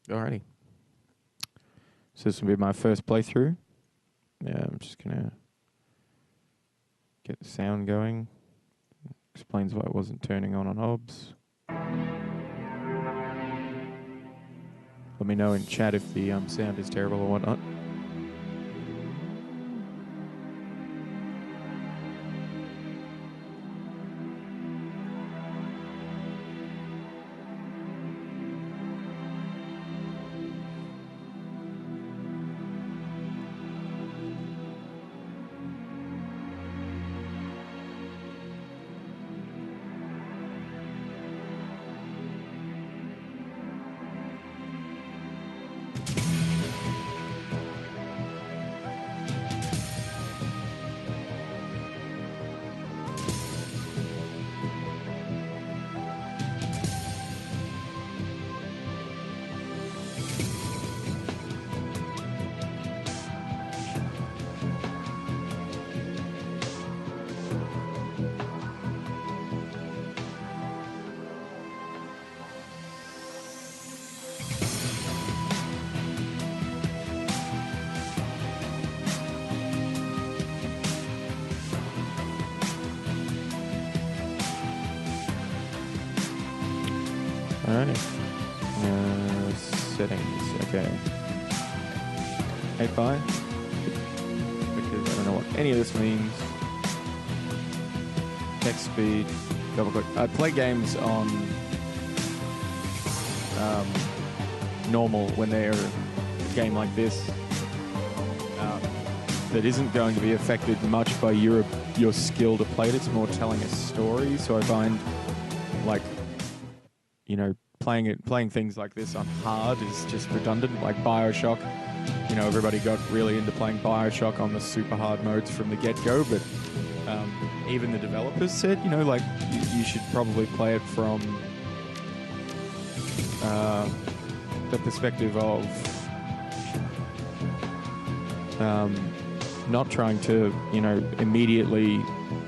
Alrighty. So this will be my first playthrough. Yeah, I'm just gonna get the sound going. Explains why it wasn't turning on OBS. Let me know in chat if the sound is terrible or whatnot. Alright. Settings. Okay. 8 by. Because I don't know what any of this means. Text speed. Double click. I play games on normal when they're a game like this that isn't going to be affected much by your skill to play it. It's more telling a story. So I find, like, you know, playing things like this on hard is just redundant. Like BioShock, you know, everybody got really into playing BioShock on the super hard modes from the get-go, but even the developers said, you know, like, you should probably play it from the perspective of not trying to, you know, immediately.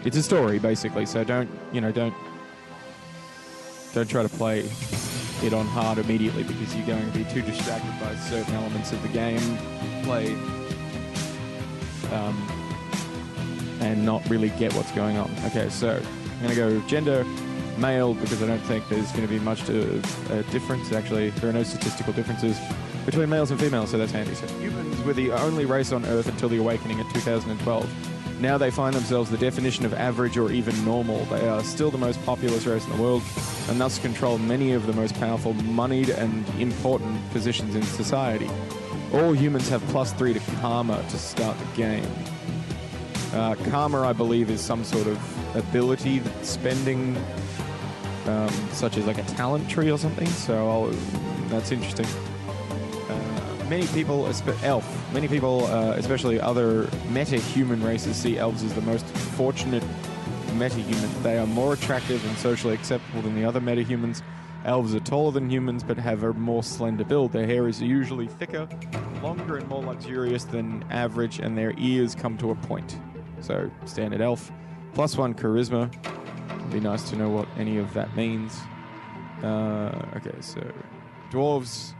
It's a story, basically, so don't try to play it on hard immediately, because you're going to be too distracted by certain elements of the game play and not really get what's going on. Okay, so I'm going to go gender male, because I don't think there's going to be much of a difference. Actually, there are no statistical differences between males and females, so that's handy. So humans were the only race on Earth until the Awakening in 2012. Now they find themselves the definition of average or even normal. They are still the most populous race in the world, and thus control many of the most powerful, moneyed, and important positions in society. All humans have +3 to karma to start the game. Karma, I believe, is some sort of ability spending, such as like a talent tree or something, so that's interesting. Many people, especially other meta-human races, see elves as the most fortunate meta-human. They are more attractive and socially acceptable than the other meta-humans. Elves are taller than humans, but have a more slender build. Their hair is usually thicker, longer, and more luxurious than average, and their ears come to a point. So, standard elf. +1 charisma. It'd be nice to know what any of that means. Okay, so dwarves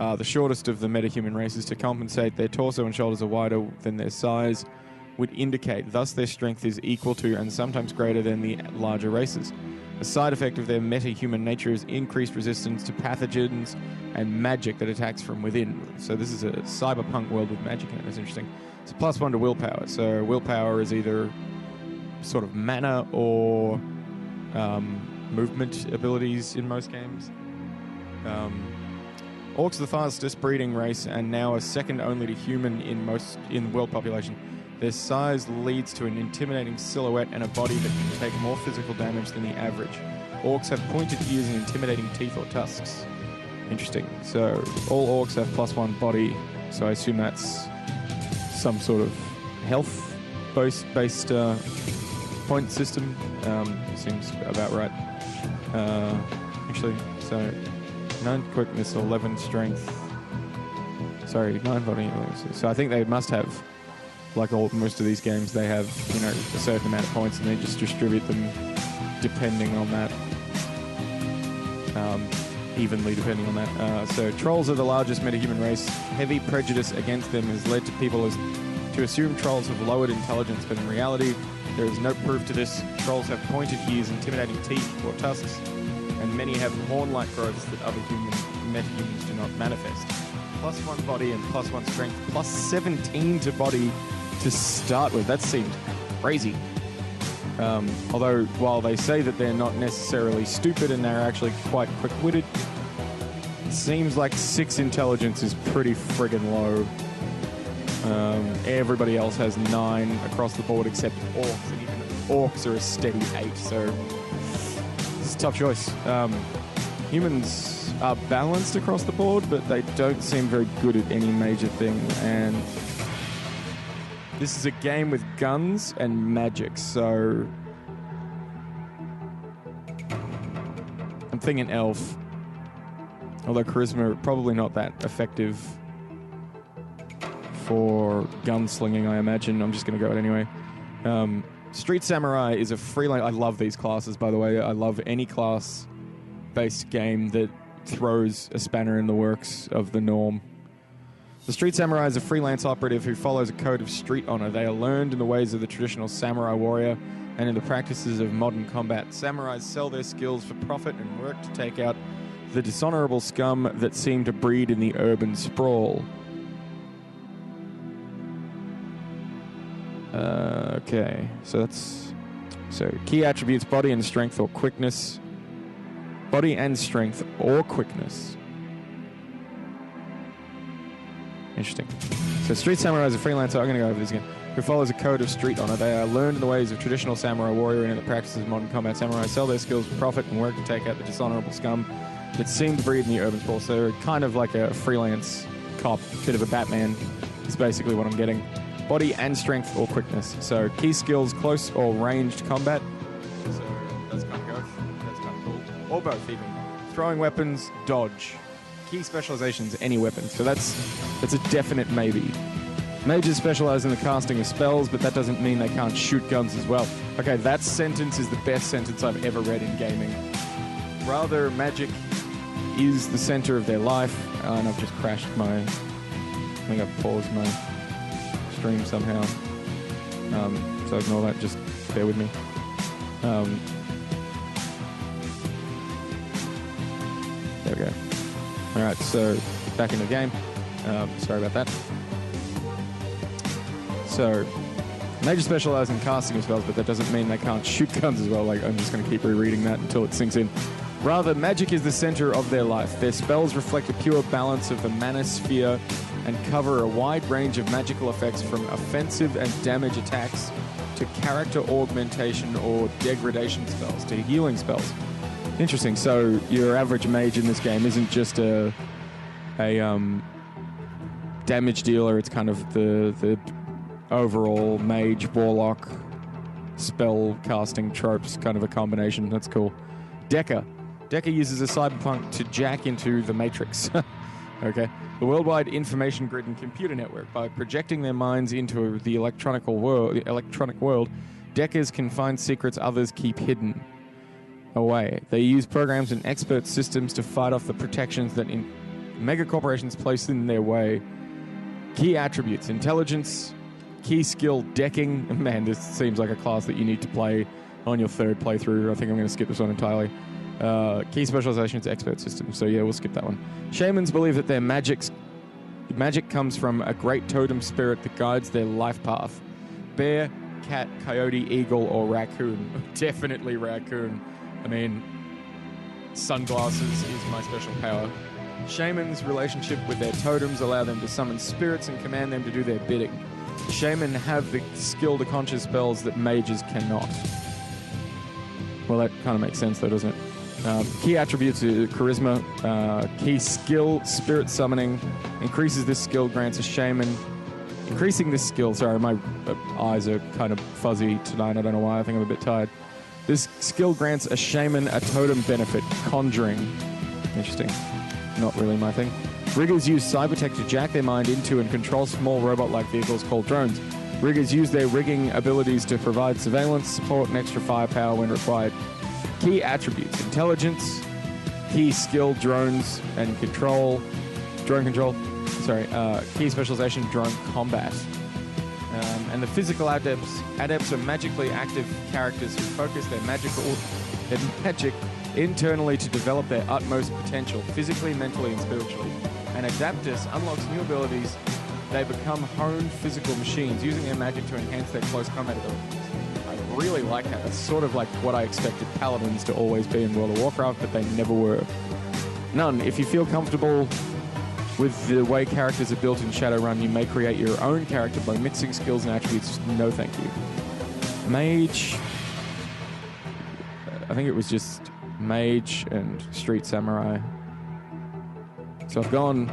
are the shortest of the metahuman races. To compensate, their torso and shoulders are wider than their size would indicate. Thus, their strength is equal to and sometimes greater than the larger races. A side effect of their metahuman nature is increased resistance to pathogens and magic that attacks from within. So this is a cyberpunk world with magic in it. That's interesting. It's +1 to willpower. So willpower is either sort of mana or movement abilities in most games. Orcs are the fastest breeding race and now are second only to human in the world population. Their size leads to an intimidating silhouette and a body that can take more physical damage than the average. Orcs have pointed ears and intimidating teeth or tusks. Interesting. So all orcs have +1 body, so I assume that's some sort of health-based point system. Seems about right. Actually, so 9 quickness, 11 strength. Sorry, 9 body. So I think they must have, like most of these games, they have, you know, a certain amount of points, and they just distribute them depending on that. evenly, depending on that. So trolls are the largest metahuman race. Heavy prejudice against them has led to people to assume trolls have lowered intelligence, but in reality, there is no proof to this. Trolls have pointed ears, intimidating teeth or tusks, and many have horn-like growths that other metahumans do not manifest. +1 body and +1 strength, +17 to body to start with. That seems crazy. Although, while they say that they're not necessarily stupid and they're actually quite quick-witted, it seems like 6 intelligence is pretty friggin' low. Everybody else has 9 across the board except orcs, and even orcs are a steady 8, so it's a tough choice. Humans are balanced across the board, but they don't seem very good at any major thing, and this is a game with guns and magic, so I'm thinking elf. Although charisma probably not that effective for gunslinging, I imagine. I'm just going to go it anyway. Street Samurai is a freelance. I love these classes, by the way. I love any class-based game that throws a spanner in the works of the norm. The Street Samurai is a freelance operative who follows a code of street honor. They are learned in the ways of the traditional samurai warrior and in the practices of modern combat. Samurais sell their skills for profit and work to take out the dishonorable scum that seem to breed in the urban sprawl. Okay, so key attributes: body and strength or quickness. Body and strength or quickness. Interesting. So Street Samurai is a freelancer, I'm going to go over this again, who follows a code of street honor. They are learned in the ways of traditional samurai warrior and in the practices of modern combat. Samurai sell their skills for profit and work to take out the dishonorable scum that seem to breed in the urban sprawl. So they're kind of like a freelance cop, bit of a Batman, is basically what I'm getting. Body and strength or quickness. So key skills, close or ranged combat. So that's kind of go. That's kind of cool. Or both even. Throwing weapons, dodge. Key specializations, any weapon. So that's a definite maybe. Mages specialize in the casting of spells, but that doesn't mean they can't shoot guns as well. Okay, that sentence is the best sentence I've ever read in gaming. Rather, magic is the center of their life. And I've just crashed I think I've paused my stream somehow. So ignore that, just bear with me. There we go. Alright, so back in the game. Sorry about that. So, mages specialize in casting of spells, but that doesn't mean they can't shoot guns as well. Like, I'm just going to keep rereading that until it sinks in. Rather, magic is the center of their life. Their spells reflect a pure balance of the manosphere and cover a wide range of magical effects from offensive and damage attacks to character augmentation or degradation spells to healing spells. Interesting. So your average mage in this game isn't just a damage dealer. It's kind of the overall mage, warlock, spell casting tropes, kind of a combination. That's cool. Decker uses a cyberpunk to jack into the Matrix. Okay. The worldwide information grid and computer network. By projecting their minds into the electronic world, Deckers can find secrets others keep hidden away. They use programs and expert systems to fight off the protections that mega corporations place in their way. Key attributes: intelligence, key skill, decking. Man, this seems like a class that you need to play on your third playthrough. I think I'm going to skip this one entirely. Key specializations, expert systems. So yeah, we'll skip that one. Shamans believe that their magic comes from a great totem spirit that guides their life path. Bear, cat, coyote, eagle, or raccoon. Definitely raccoon. I mean, sunglasses is my special power. Shamans' relationship with their totems allow them to summon spirits and command them to do their bidding. Shaman have the skill to conjure spells that mages cannot. Well, that kind of makes sense though, doesn't it? Key attributes are charisma. Key skill, spirit summoning. Increases this skill, grants a shaman. Increasing this skill, sorry, my eyes are kind of fuzzy tonight. I don't know why. I think I'm a bit tired. This skill grants a shaman a totem benefit, conjuring. Interesting. Not really my thing. Riggers use cybertech to jack their mind into and control small robot-like vehicles called drones. Riggers use their rigging abilities to provide surveillance, support, and extra firepower when required. Key attributes: intelligence, Key skill, drones and control. Drone control. Sorry. Key specialization, drone combat. And the physical adepts. Adepts are magically active characters who focus their magic internally to develop their utmost potential, physically, mentally, and spiritually. And Adaptus unlocks new abilities. They become honed physical machines, using their magic to enhance their close combat abilities. I really like that. That's sort of like what I expected paladins to always be in World of Warcraft, but they never were. None. If you feel comfortable with the way characters are built in Shadowrun, you may create your own character by mixing skills and attributes. No thank you. Mage. I think it was just Mage and Street Samurai. So I've gone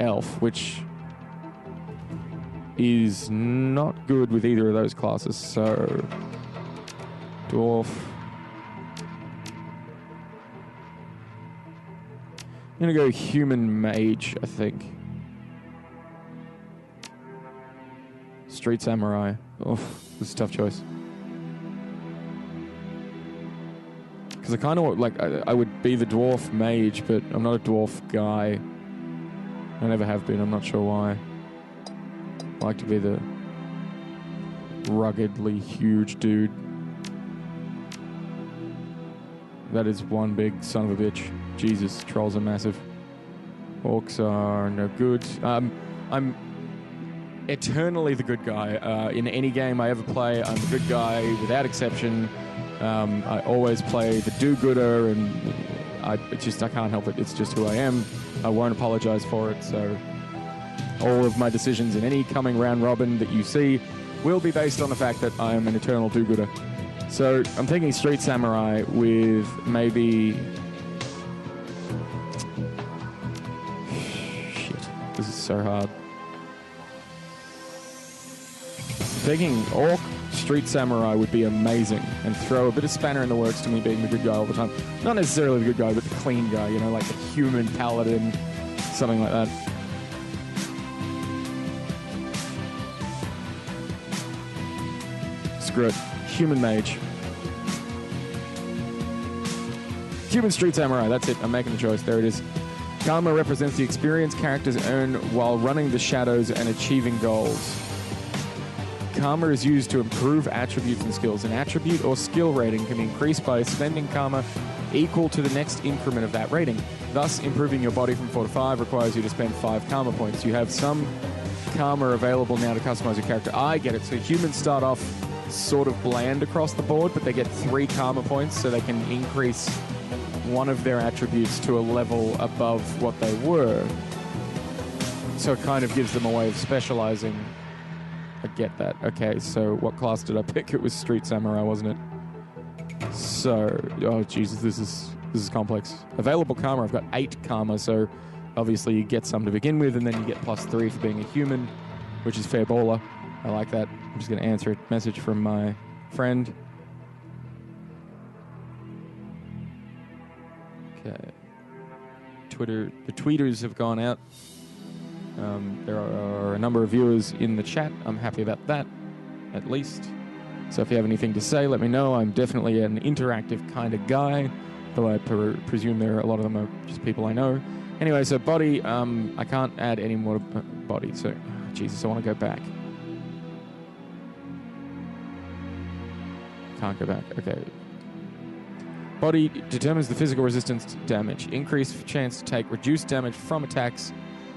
Elf, which is not good with either of those classes. So Dwarf. I'm gonna go Human Mage, I think. Street Samurai. Oh, this is a tough choice. Because I kind of like, I would be the Dwarf Mage, but I'm not a Dwarf guy. I never have been, I'm not sure why. I like to be the ruggedly huge dude. That is one big son of a bitch. Jesus, trolls are massive. Orcs are no good. I'm eternally the good guy. In any game I ever play, I'm the good guy without exception. I always play the do-gooder, and I can't help it. It's just who I am. I won't apologize for it, so all of my decisions in any coming round robin that you see will be based on the fact that I am an eternal do-gooder. So I'm thinking Street Samurai with maybe... Shit, this is so hard. Thinking Orc Street Samurai would be amazing and throw a bit of spanner in the works to me being the good guy all the time. Not necessarily the good guy, but the clean guy, you know, like the human paladin, something like that. Screw it. Human Mage. Human Street Samurai, that's it. I'm making the choice. There it is. Karma represents the experience characters earn while running the shadows and achieving goals. Karma is used to improve attributes and skills. An attribute or skill rating can be increased by spending karma equal to the next increment of that rating. Thus, improving your body from 4 to 5 requires you to spend 5 karma points. You have some karma available now to customize your character. I get it. So humans start off sort of bland across the board, but they get 3 karma points so they can increase one of their attributes to a level above what they were. So it kind of gives them a way of specializing. I get that. Okay, so what class did I pick? It was Street Samurai, wasn't it? So, oh Jesus, this is complex. Available karma, I've got 8 karma, so obviously you get some to begin with, and then you get +3 for being a human, which is fair baller. I like that. I'm just going to answer a message from my friend. Okay. The tweeters have gone out. There are a number of viewers in the chat. I'm happy about that, at least. So if you have anything to say, let me know. I'm definitely an interactive kind of guy, though I presume a lot of them are just people I know. Anyway, so body, I can't add any more body, so Jesus, I want to go back. Can't go back, okay. Body determines the physical resistance to damage. Increased chance to take reduced damage from attacks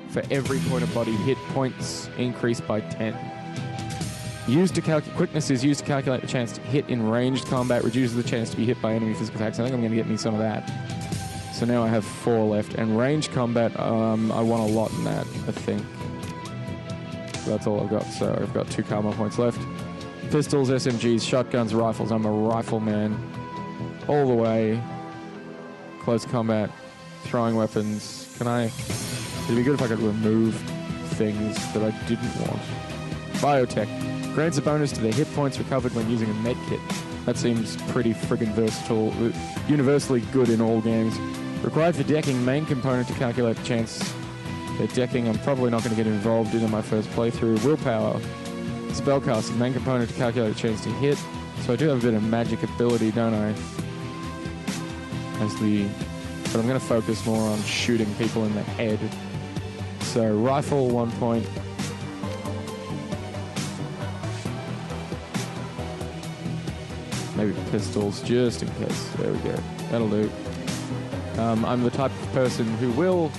for every point of body hit. Points increased by 10. Quickness is used to calculate the chance to hit in ranged combat. Reduces the chance to be hit by enemy physical attacks. I think I'm going to get me some of that. So now I have 4 left. And ranged combat, I want a lot in that, I think. So that's all I've got. So I've got 2 karma points left. Pistols, SMGs, shotguns, rifles. I'm a rifleman all the way. Close combat, throwing weapons. It'd be good if I could remove things that I didn't want. Biotech. Grants a bonus to their hit points recovered when using a med kit. That seems pretty friggin' versatile. Universally good in all games. Required for decking, main component to calculate the chance. Decking, I'm probably not going to get involved in my first playthrough. Willpower. Spellcasting, main component to calculate a chance to hit. So I do have a bit of magic ability, don't I? As the but I'm going to focus more on shooting people in the head. So rifle 1 point. Maybe pistols, just in case. There we go. That'll do. I'm the type of person who will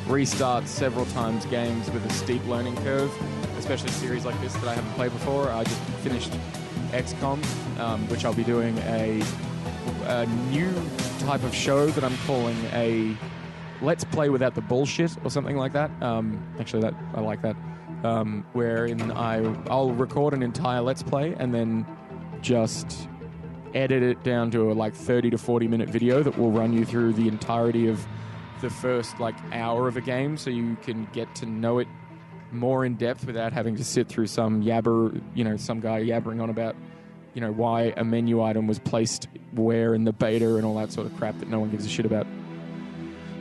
restart several times games with a steep learning curve, especially series like this that I haven't played before. I just finished XCOM, which I'll be doing a new type of show that I'm calling a Let's Play Without the Bullshit or something like that. Actually, I like that. Wherein I'll record an entire Let's Play and then just edit it down to a like 30 to 40 minute video that will run you through the entirety of the first like hour of a game, so you can get to know it more in depth without having to sit through some some guy yabbering on about, why a menu item was placed where in the beta and all that sort of crap that no one gives a shit about.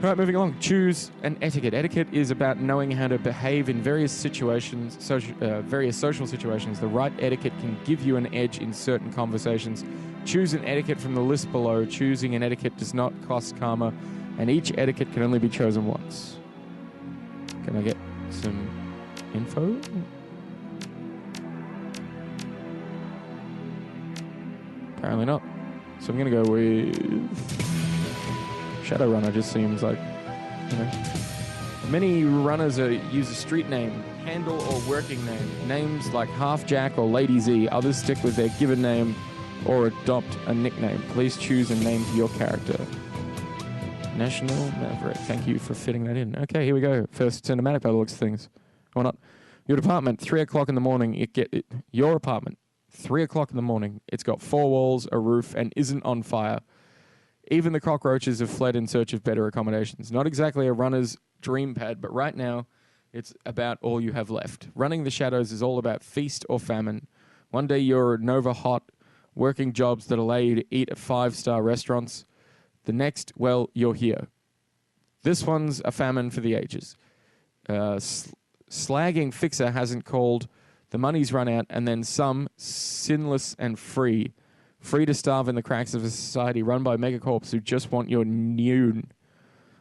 All right, moving along. Choose an etiquette. Etiquette is about knowing how to behave in various situations, various social situations. The right etiquette can give you an edge in certain conversations. Choose an etiquette from the list below. Choosing an etiquette does not cost karma, and each etiquette can only be chosen once. Can I get some info? Apparently not. So I'm going to go with Shadowrun. Just seems like, Many runners use a street name, handle, or working name. Names like Half Jack or Lady Z. Others stick with their given name or adopt a nickname. Please choose a name for your character. National Maverick. Thank you for fitting that in. Okay, here we go. First cinematic by the looks of things. Or not. Your department, 3 o'clock in the morning. Your apartment, 3 o'clock in the morning. It's got 4 walls, a roof, and isn't on fire. Even the cockroaches have fled in search of better accommodations. Not exactly a runner's dream pad, but right now, it's about all you have left. Running the shadows is all about feast or famine. One day you're Nova Hot, working jobs that allow you to eat at 5-star restaurants. The next, well, you're here. This one's a famine for the ages. Slagging Fixer hasn't called, the money's run out, and then some, sinless and free to starve in the cracks of a society run by megacorps who just want your noon.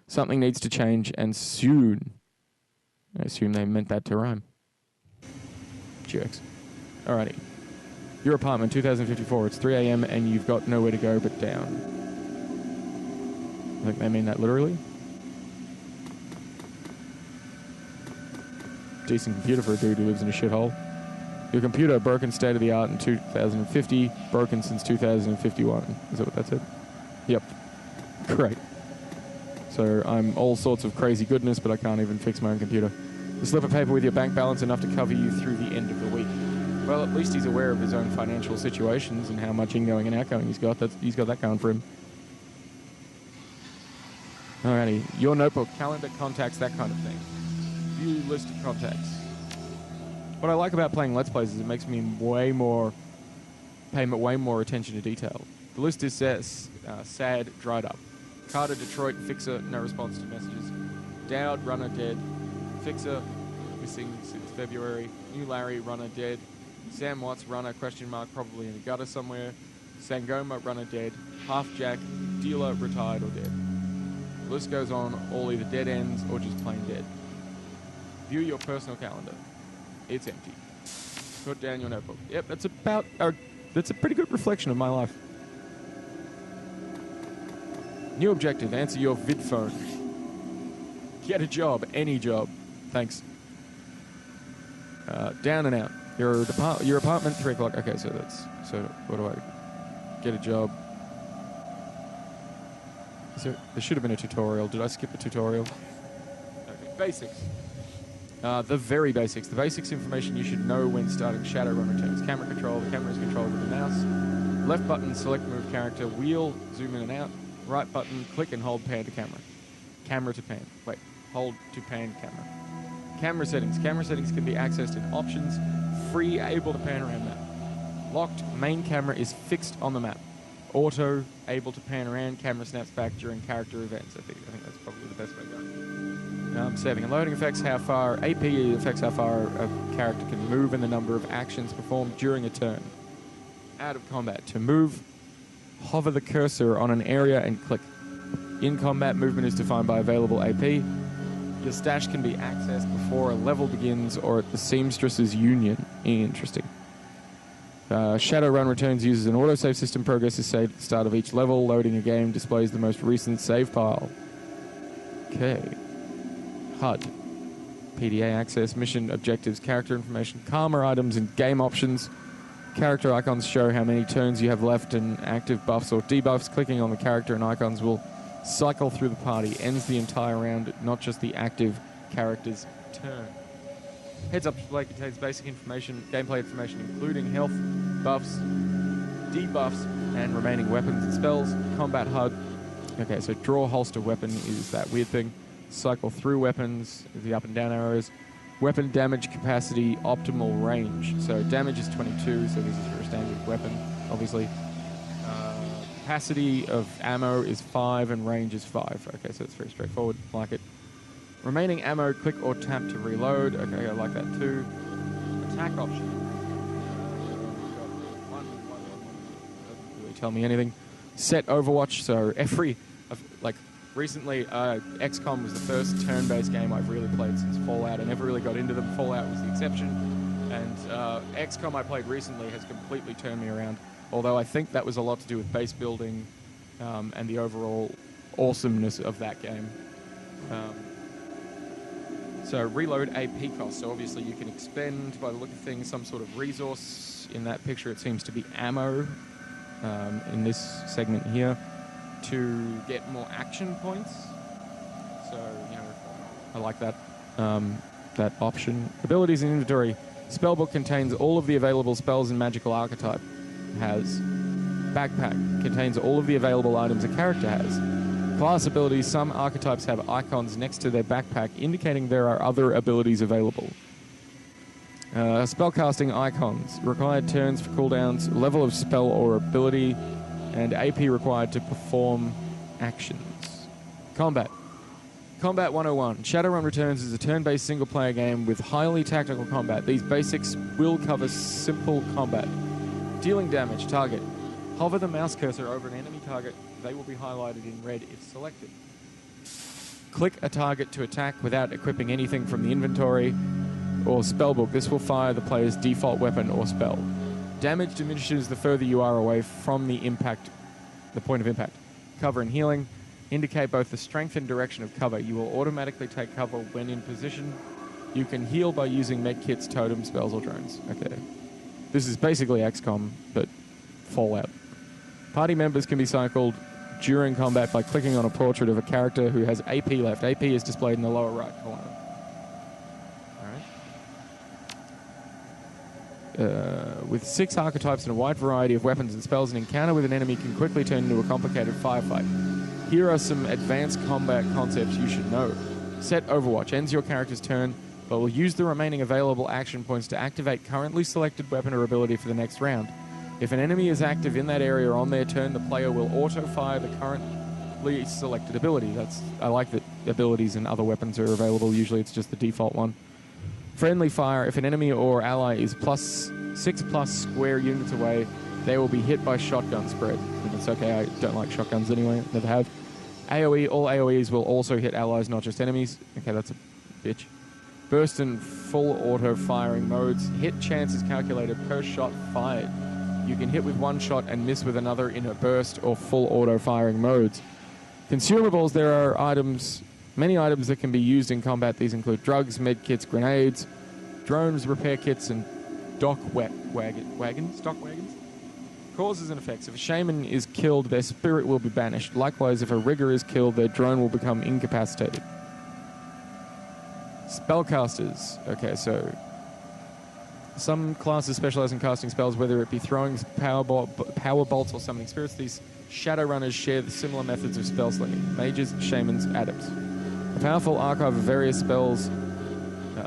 Something needs to change, and soon. I assume they meant that to rhyme. Jerks. Alrighty. Your apartment, 2054. It's 3 a.m. and you've got nowhere to go but down. I think they mean that literally. Decent computer for a dude who lives in a shithole. Your computer, broken state of the art in 2050, broken since 2051. Is that what that said? Yep. Great. So I'm all sorts of crazy goodness, but I can't even fix my own computer. A slip of paper with your bank balance enough to cover you through the end of the week. Well, at least he's aware of his own financial situations and how much ingoing and outgoing he's got. He's got that going for him. Alrighty. Your notebook, calendar, contacts, that kind of thing. View list of contacts. What I like about playing Let's Plays is it makes me pay way more attention to detail. The list is sad, dried up. Carter, Detroit, Fixer, no response to messages. Dowd, runner, dead. Fixer, missing since February. New Larry, runner, dead. Sam Watts, runner, question mark, probably in a gutter somewhere. Sangoma, runner, dead. Half Jack, dealer, retired or dead. The list goes on, all either dead ends or just plain dead. View your personal calendar. It's empty. Put down your notebook. Yep, that's a pretty good reflection of my life. New objective, answer your vid phone. Get a job, any job. Thanks. Down and out. Your apartment, 3 o'clock. Okay, so what do I... Get a job. There should have been a tutorial. Did I skip the tutorial? Okay, basics. The very basics. The basics information you should know when starting Shadowrun returns. Camera control. The camera is controlled with the mouse. Left button, select move character. Wheel, zoom in and out. Right button, click and hold pan to camera. Camera to pan. Wait, hold to pan camera. Camera settings. Camera settings can be accessed in options. Free, able to pan around map. Locked, main camera is fixed on the map. Auto, able to pan around. Camera snaps back during character events. I think that's probably the best way to go. Saving and loading effects. How far AP affects how far a character can move and the number of actions performed during a turn. Out of combat. To move, hover the cursor on an area and click. In combat, movement is defined by available AP. Your stash can be accessed before a level begins or at the Seamstress's Union. Interesting. Shadowrun returns users an autosave system. Progress is saved at the start of each level. Loading a game displays the most recent save file. Okay. HUD. PDA access, mission objectives, character information, karma items, and game options. Character icons show how many turns you have left and active buffs or debuffs. Clicking on the character and icons will cycle through the party. Ends the entire round, not just the active character's turn. Heads up display contains basic information, gameplay information, including health, buffs, debuffs, and remaining weapons and spells. Combat HUD. Okay, so draw holster weapon is that weird thing. Cycle through weapons, the up and down arrows. Weapon damage capacity, optimal range. So damage is 22, so this is for a standard weapon, obviously. Capacity of ammo is 5 and range is 5. Okay, so it's very straightforward. Like it. Remaining ammo, click or tap to reload. Okay, I like that too. Attack option. Doesn't really tell me anything. Set Overwatch, so every, like, recently, XCOM was the first turn-based game I've really played since Fallout. I never really got into them. Fallout was the exception. And XCOM I played recently has completely turned me around. Although I think that was a lot to do with base building and the overall awesomeness of that game. So reload AP cost. So obviously you can expend, by the look of things, some sort of resource. In that picture it seems to be ammo in this segment here, to get more action points. So, you know, I like that that option. Abilities and inventory. Spellbook contains all of the available spells and magical archetype has. Backpack contains all of the available items a character has. Class abilities. Some archetypes have icons next to their backpack indicating there are other abilities available. Spellcasting icons. Required turns for cooldowns, level of spell or ability, and AP required to perform actions. Combat. Combat 101. Shadowrun returns as a turn-based single-player game with highly tactical combat. These basics will cover simple combat. Dealing damage. Target. Hover the mouse cursor over an enemy target. They will be highlighted in red if selected. Click a target to attack without equipping anything from the inventory or spellbook. This will fire the player's default weapon or spell. Damage diminishes the further you are away from the point of impact. Cover and healing indicate both the strength and direction of cover. You will automatically take cover when in position. You can heal by using medkits, totems, spells, or drones. Okay. This is basically XCOM, but Fallout. Party members can be cycled during combat by clicking on a portrait of a character who has AP left. AP is displayed in the lower right corner. With 6 archetypes and a wide variety of weapons and spells, an encounter with an enemy can quickly turn into a complicated firefight. Here are some advanced combat concepts you should know. Set Overwatch. Ends your character's turn, but will use the remaining available action points to activate currently selected weapon or ability for the next round. If an enemy is active in that area on their turn, the player will auto-fire the currently selected ability. I like that abilities and other weapons are available. Usually it's just the default one. Friendly fire. If an enemy or ally is +6+ square units away, they will be hit by shotgun spread. And it's okay, I don't like shotguns anyway, never have. AoE. All AoEs will also hit allies, not just enemies. Okay, that's a bitch. Burst and full auto-firing modes. Hit chance is calculated per shot fired. You can hit with one shot and miss with another in a burst or full auto-firing modes. Consumables. There are many items that can be used in combat. These include drugs, med kits, grenades, drones, repair kits, and stock wagons. Causes and effects. If a shaman is killed, their spirit will be banished. Likewise, if a rigger is killed, their drone will become incapacitated. Spellcasters. Okay, so some classes specialize in casting spells, whether it be throwing power bolts or summoning spirits. These Shadowrunners share the similar methods of spell slinging. Mages, shamans, adepts. A powerful archive of various spells.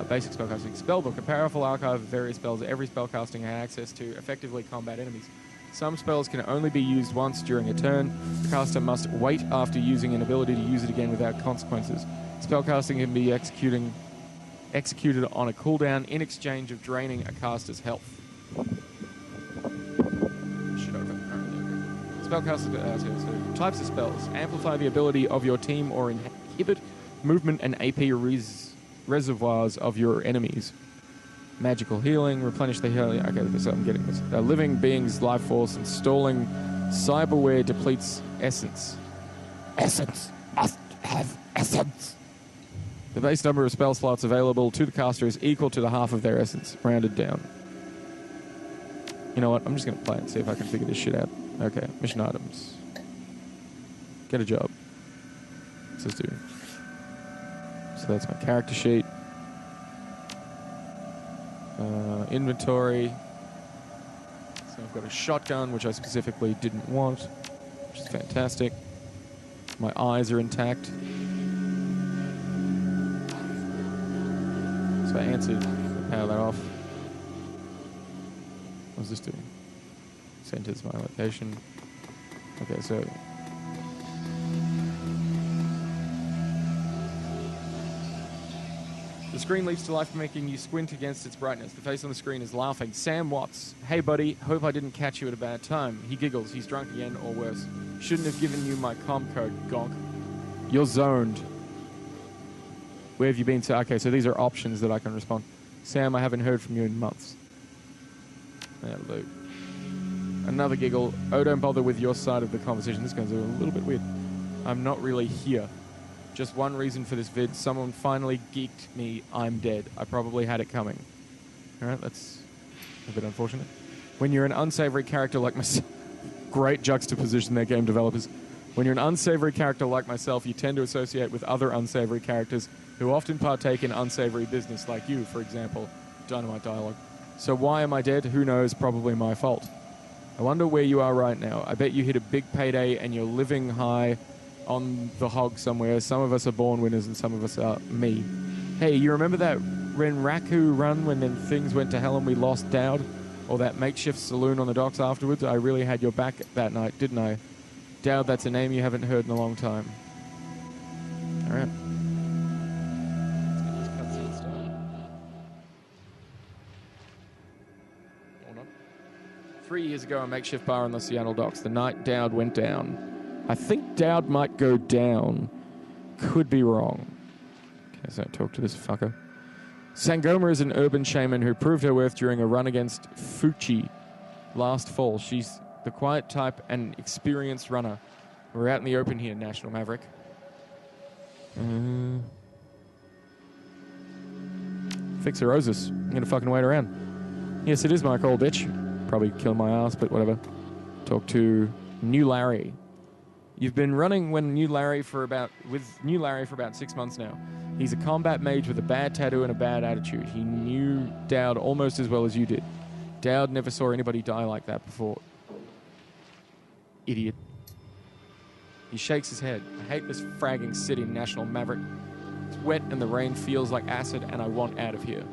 Basic spellcasting. Spellbook. A powerful archive of various spells every spellcasting has access to effectively combat enemies. Some spells can only be used once during a turn. The caster must wait after using an ability to use it again without consequences. Spellcasting can be executed on a cooldown in exchange of draining a caster's health. Spellcaster, so types of spells. Amplify the ability of your team or inhibit movement and AP reservoirs of your enemies. Magical healing, replenish the healing. Okay, so I'm getting this. A living being's life force, installing cyberware depletes essence. Essence must have essence. The base number of spell slots available to the caster is equal to the half of their essence, rounded down. You know what? I'm just going to play it and see if I can figure this shit out. Okay, mission items. Get a job. What's this do? So that's my character sheet. Inventory. So I've got a shotgun, which I specifically didn't want, which is fantastic. My eyes are intact. So I answered. Power that off. What's this doing? Centers my location. Okay, so the screen leaps to life, making you squint against its brightness. The face on the screen is laughing. Sam Watts. Hey, buddy. Hope I didn't catch you at a bad time. He giggles. He's drunk again, or worse. Shouldn't have given you my comm code, gonk. You're zoned. Where have you been? So, okay, so these are options that I can respond. Sam, I haven't heard from you in months. Loot. Another giggle. Oh, don't bother with your side of the conversation. This guy's a little bit weird. I'm not really here. Just one reason for this vid. Someone finally geeked me. I'm dead. I probably had it coming. Alright, that's a bit unfortunate. When you're an unsavory character like myself... Great juxtaposition there, game developers. When you're an unsavory character like myself, you tend to associate with other unsavory characters who often partake in unsavory business, like you, for example. Dynamite dialogue. So why am I dead? Who knows? Probably my fault. I wonder where you are right now. I bet you hit a big payday and you're living high on the hog somewhere. Some of us are born winners and some of us are me. Hey, you remember that Renraku run when then things went to hell and we lost Dowd? Or that makeshift saloon on the docks afterwards? I really had your back that night, didn't I? Dowd, that's a name you haven't heard in a long time. All right. 3 years ago, a makeshift bar on the Seattle docks. The night Dowd went down. I think Dowd might go down. Could be wrong. Okay, so talk to this fucker. Sangoma is an urban shaman who proved her worth during a run against Fuchi last fall. She's the quiet type and experienced runner. We're out in the open here, National Maverick. Fixer Osis. I'm going to fucking wait around. Yes, it is my call, bitch. Probably kill my ass, but whatever. Talk to New Larry. You've been running with New Larry for about 6 months now. He's a combat mage with a bad tattoo and a bad attitude. He knew Dowd almost as well as you did. Dowd never saw anybody die like that before. Idiot. He shakes his head. I hate this fragging city, National Maverick. It's wet and the rain feels like acid and I want out of here.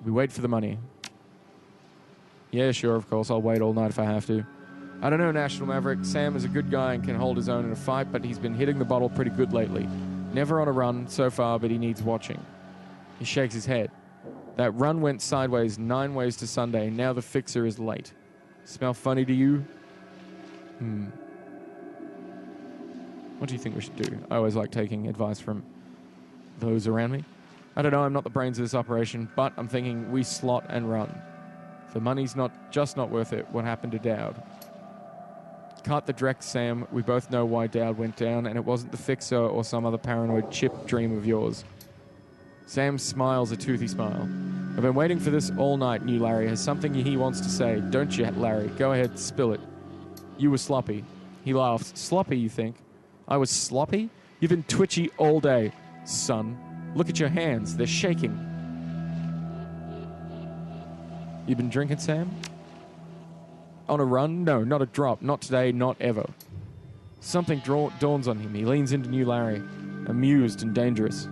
We wait for the money. Yeah, sure, of course. I'll wait all night if I have to. I don't know, National Maverick. Sam is a good guy and can hold his own in a fight, but he's been hitting the bottle pretty good lately. Never on a run so far, but he needs watching. He shakes his head. That run went sideways 9 ways to Sunday. Now the fixer is late. Smell funny to you? What do you think we should do? I always like taking advice from those around me. I don't know, I'm not the brains of this operation, but I'm thinking we slot and run. The money's not worth it. What happened to Dowd? Cut the direct, Sam. We both know why Dowd went down, and it wasn't the fixer or some other paranoid chip dream of yours. Sam smiles a toothy smile. I've been waiting for this all night, New Larry has something he wants to say. Don't you, Larry? Go ahead, spill it. You were sloppy. He laughs. Sloppy, you think? I was sloppy? You've been twitchy all day, son. Look at your hands. They're shaking. You been drinking, Sam? On a run? No, not a drop. Not today, not ever. Something dawns on him. He leans into New Larry, amused and dangerous.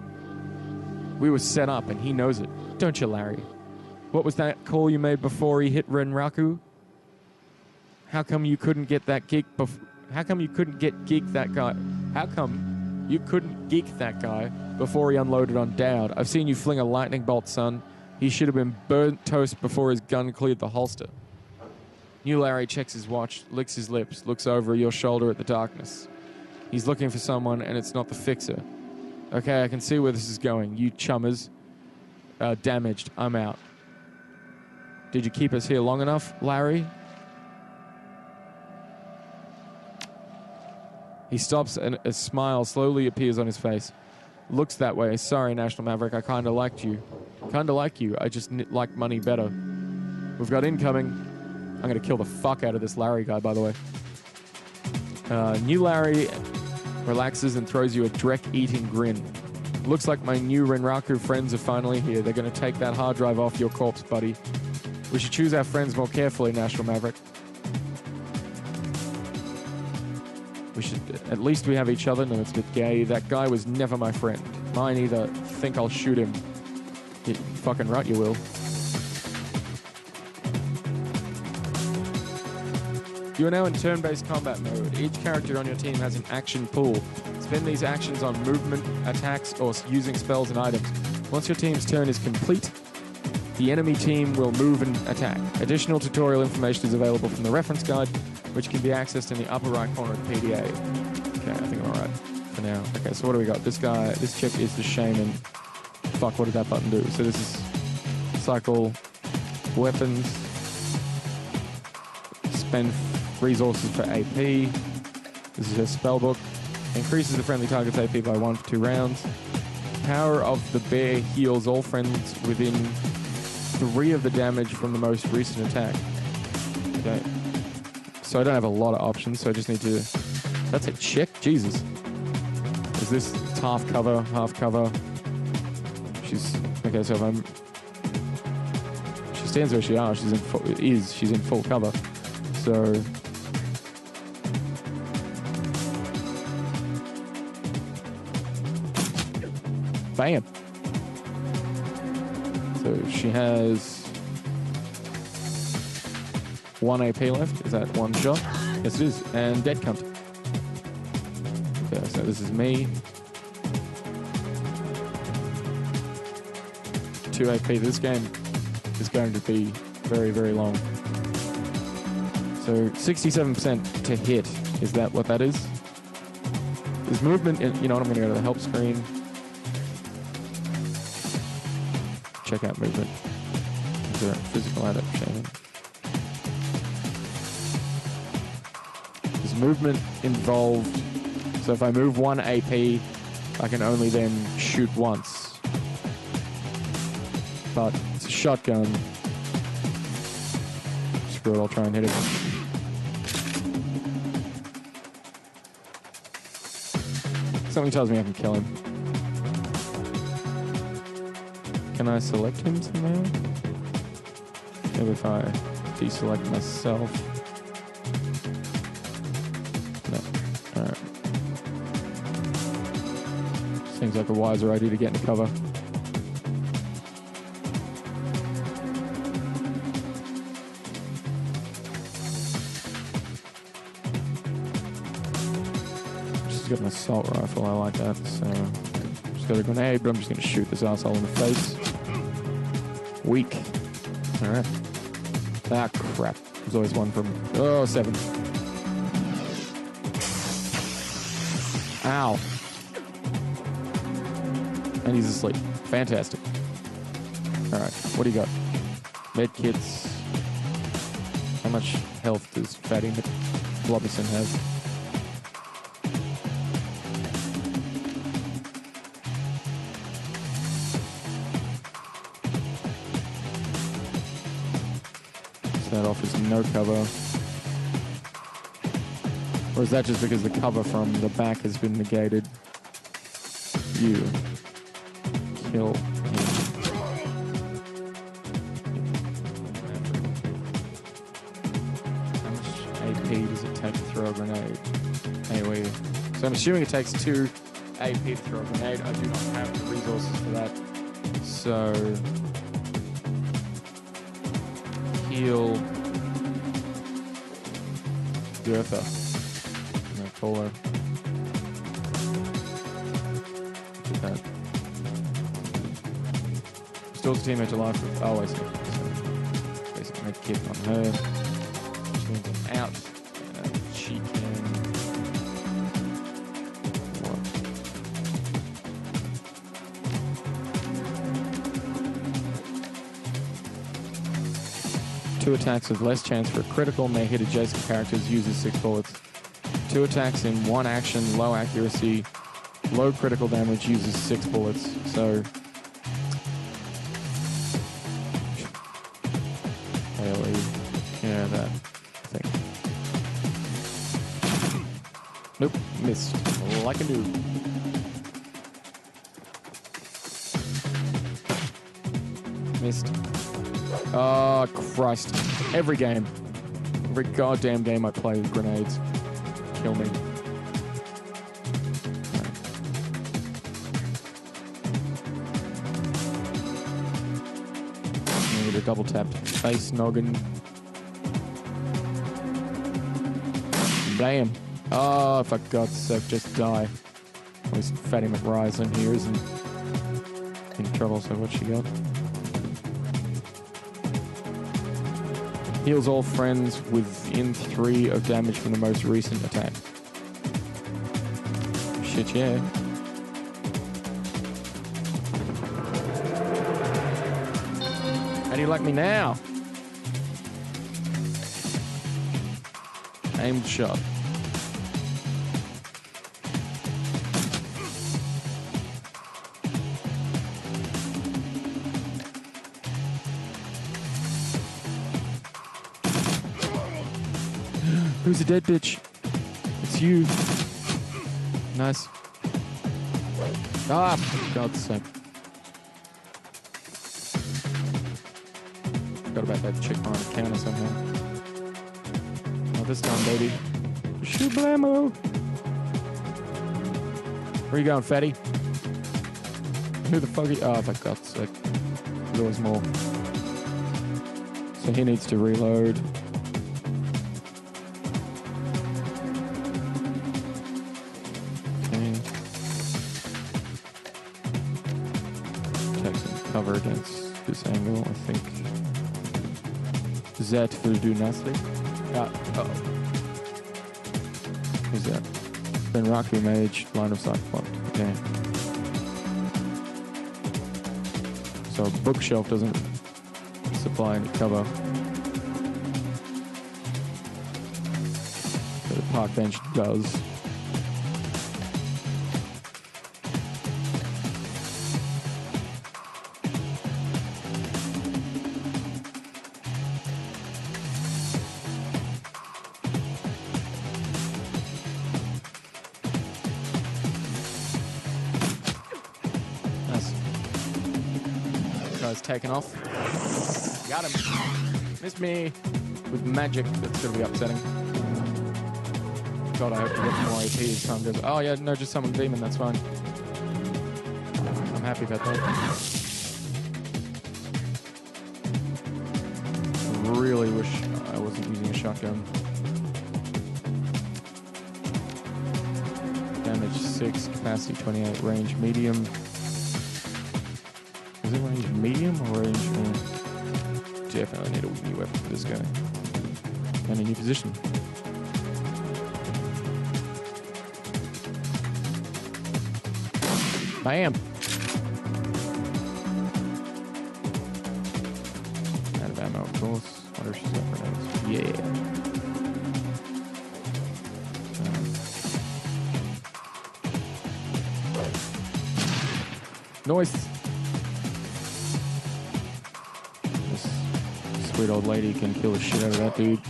We were set up, and he knows it. Don't you, Larry? What was that call you made before he hit Renraku? How come you couldn't get that geek How come you couldn't geek that guy before he unloaded on Dowd? I've seen you fling a lightning bolt, son. He should have been burnt toast before his gun cleared the holster. New Larry checks his watch, licks his lips, looks over your shoulder at the darkness. He's looking for someone, and it's not the fixer. Okay, I can see where this is going. You chummers are damaged. I'm out. Did you keep us here long enough, Larry? He stops, and a smile slowly appears on his face. Looks that way. Sorry, National Maverick, I kind of liked you. Kind of like you. I just like money better. We've got incoming. I'm going to kill the fuck out of this Larry guy, by the way. New Larry relaxes and throws you a Drek-eating grin. Looks like my new Renraku friends are finally here. They're going to take that hard drive off your corpse, buddy. We should choose our friends more carefully, National Maverick. We should, at least we have each other. No, it's a bit gay. That guy was never my friend. Mine either. Think I'll shoot him. You fucking right, you will. You are now in turn-based combat mode. Each character on your team has an action pool. Spend these actions on movement, attacks, or using spells and items. Once your team's turn is complete, the enemy team will move and attack. Additional tutorial information is available from the reference guide, which can be accessed in the upper right corner of the PDA. Okay, I think I'm alright for now. Okay, so what do we got? This guy, this chick is the shaman. Fuck, what did that button do? So this is cycle weapons, spend resources for AP. This is her spellbook. Increases the friendly target's AP by 1 for 2 rounds. Power of the bear heals all friends within 3 of the damage from the most recent attack. Okay. So I don't have a lot of options, so I just need to... That's a chick? Jesus. Is this half cover, half cover? She's... Okay, so if I'm... She stands where she is. She's in full cover. So... Bam. So she has 1 AP left. Is that 1 shot? Yes, it is. And dead cunt. Okay, so this is me. 2 AP. This game is going to be very, very long. So 67% to hit. Is that what that is? There's movement. You know what? I'm going to go to the help screen. Check out movement. Is there a physical adaptation? Is movement involved? So if I move 1 AP, I can only then shoot once. But it's a shotgun. Screw it, I'll try and hit it. Something tells me I can kill him. Can I select him somehow? Maybe if I deselect myself. No. Alright. Seems like a wiser idea to get into cover. Just got an assault rifle, I like that, so... Just got a grenade, but I'm just going to shoot this asshole in the face. Weak. Alright. Ah, crap. There's always one from... Oh, 7. Ow. And he's asleep. Fantastic. Alright, what do you got? Med kits. How much health does Fatty McBlobberson have? That offers no cover. Or is that just because the cover from the back has been negated? You kill him. How much AP does it take to throw a grenade? Anyway, so I'm assuming it takes 2 AP to throw a grenade. I do not have the resources for that. So... Heal Gertha. I'm gonna call her. Look at that. Restores the teammate to life with... Oh, I see. So, basic med kit on her. out. She can... What? Two attacks with less chance for a critical may hit adjacent characters, uses 6 bullets. Two attacks in one action, low accuracy, low critical damage, uses 6 bullets. So... Yeah, that thing. Nope, missed. Like a noob. Missed. Oh, Christ. Every game. Every goddamn game I play with grenades. Kill me. I need a double tap face noggin. Blam. Oh, for God's sake, just die. At least Fatty McRise here isn't in trouble, so what she got? Heals all friends within 3 of damage from the most recent attack. Shit, yeah. How do you like me now? Aimed shot. Who's a dead bitch? It's you. Nice. Ah, for God's sake. Forgot about that chick behind the counter somehow. Not this time, baby. Shoo-blammo. Where you going, fatty? Who the fuck are you? Oh, for God's sake. There's always more. So he needs to reload. Cover against this angle, I think. That will do nothing. Uh-oh. Who's that? Then Raku Mage, line of sight blocked. Okay. So a bookshelf doesn't supply any cover. But the park bench does. Taken off. Got him. Missed me with magic. That's going to be upsetting. God, I hope to get more AP as time goes. Oh, yeah, no, just summon demon. That's fine. I'm happy about that. I really wish I wasn't using a shotgun. Damage 6, capacity 28, range medium. Is it range medium or range? Definitely need a new weapon for this guy. And a new position. Bam! Out of ammo, of course. Wonder if she's got grenades. Yeah. Noise! Sweet old lady can kill the shit out of that dude.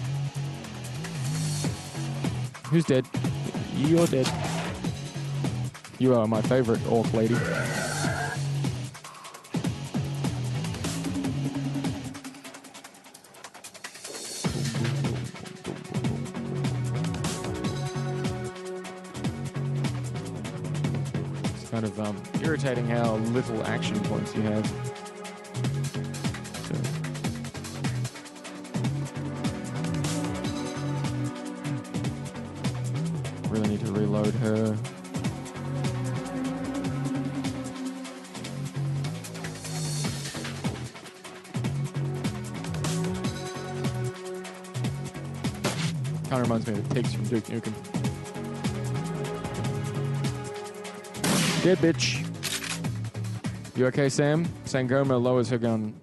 Who's dead? You're dead. You are my favorite orc lady. It's kind of irritating how little action points you have. Really need to reload her. Kind of reminds me of the pigs from Duke Nukem. Dead bitch. You okay, Sam? Sangoma lowers her gun.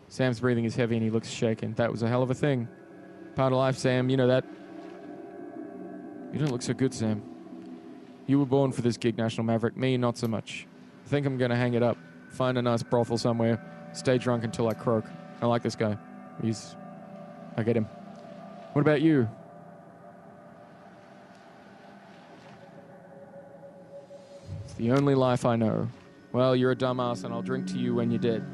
Sam's breathing is heavy and he looks shaken. That was a hell of a thing. Part of life, Sam. You know that. You don't look so good, Sam. You were born for this gig, National Maverick. Me, not so much. I think I'm going to hang it up. Find a nice brothel somewhere. Stay drunk until I croak. I like this guy. I get him. What about you? It's the only life I know. Well, you're a dumbass and I'll drink to you when you're dead.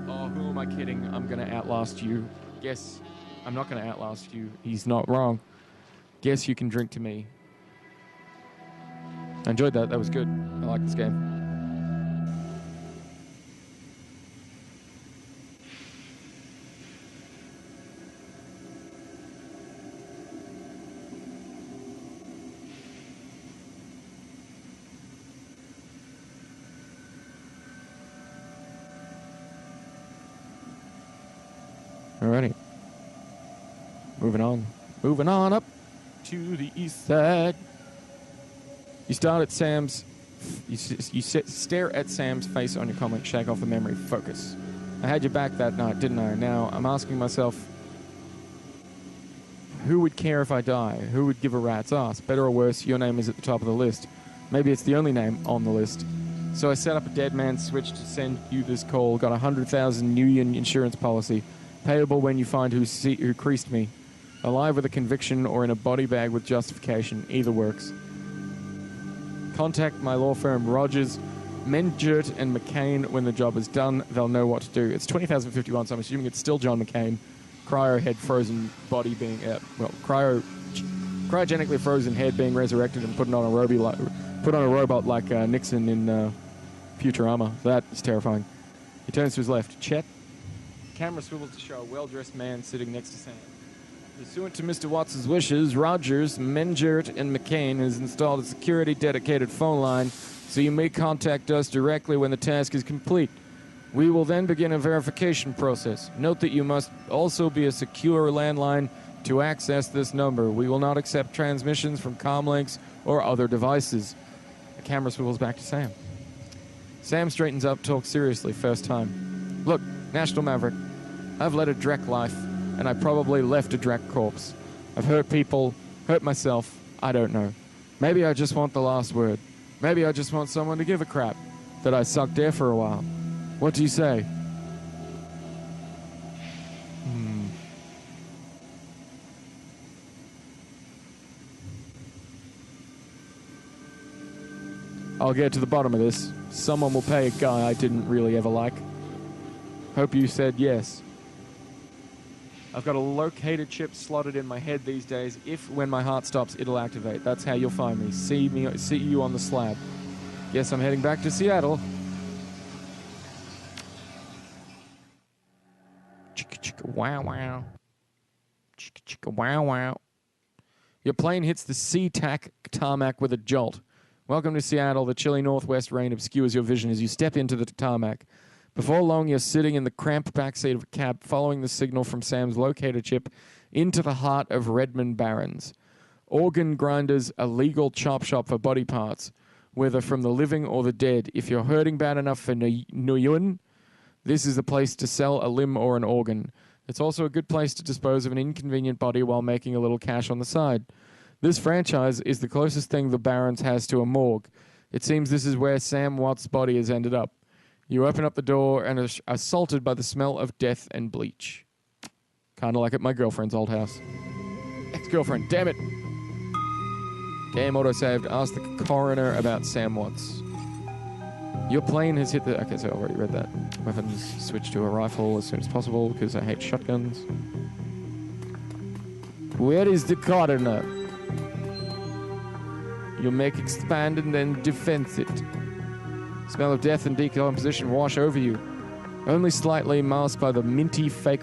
Oh, who am I kidding? I'm going to outlast you. Guess I'm not going to outlast you. He's not wrong. Guess you can drink to me. I enjoyed that. That was good. I like this game. Alrighty. Moving on. Moving on up to the east side. You stare at Sam's face on your comment. Shake off the memory. Focus. I had your back that night, didn't I? Now I'm asking myself, who would care if I die? Who would give a rat's ass? Better or worse, your name is at the top of the list. Maybe it's the only name on the list. So I set up a dead man switch to send you this call. Got 100,000 New Year insurance policy. Payable when you find who creased me. Alive with a conviction or in a body bag with justification. Either works. Contact my law firm Rogers, Menjert and McCain when the job is done. They'll know what to do. It's 20,051, so I'm assuming it's still John McCain. Cryo head frozen body being... cryogenically frozen head being resurrected and put on a robot like Nixon in Futurama. That is terrifying. He turns to his left. Chet. Camera swivels to show a well-dressed man sitting next to Sam. Pursuant to Mr. Watts' wishes, Rogers, Menjert, and McCain has installed a security-dedicated phone line so you may contact us directly when the task is complete. We will then begin a verification process. Note that you must also be a secure landline to access this number. We will not accept transmissions from comlinks or other devices. The camera swivels back to Sam. Sam straightens up, talks seriously, first time. Look, National Maverick, I've led a Drek life, and I probably left a Drek corpse. I've hurt people, hurt myself, I don't know. Maybe I just want the last word. Maybe I just want someone to give a crap that I sucked air for a while. What do you say? I'll get to the bottom of this. Someone will pay a guy I didn't really ever like. Hope you said yes. I've got a locator chip slotted in my head these days. If, when my heart stops, it'll activate. That's how you'll find me. See you on the slab. Guess I'm heading back to Seattle. Chicka chicka wow wow. Chicka chicka wow wow. Your plane hits the SeaTac tarmac with a jolt. Welcome to Seattle. The chilly northwest rain obscures your vision as you step into the tarmac. Before long, you're sitting in the cramped backseat of a cab, following the signal from Sam's locator chip into the heart of Redmond Barrens. Organ Grinders, a legal chop shop for body parts, whether from the living or the dead. If you're hurting bad enough for Nguyen, this is the place to sell a limb or an organ. It's also a good place to dispose of an inconvenient body while making a little cash on the side. This franchise is the closest thing the Barrens has to a morgue. It seems this is where Sam Watt's body has ended up. You open up the door and are assaulted by the smell of death and bleach. Kind of like at my girlfriend's old house. Ex-girlfriend, damn it. Game auto-saved. Ask the coroner about Sam Watts. Your plane has hit the... Okay, so I've already read that. Weapons, switch to a rifle as soon as possible because I hate shotguns. Where is the coroner? You'll make expand and then defense it. Smell of death and decomposition wash over you, only slightly masked by the minty fake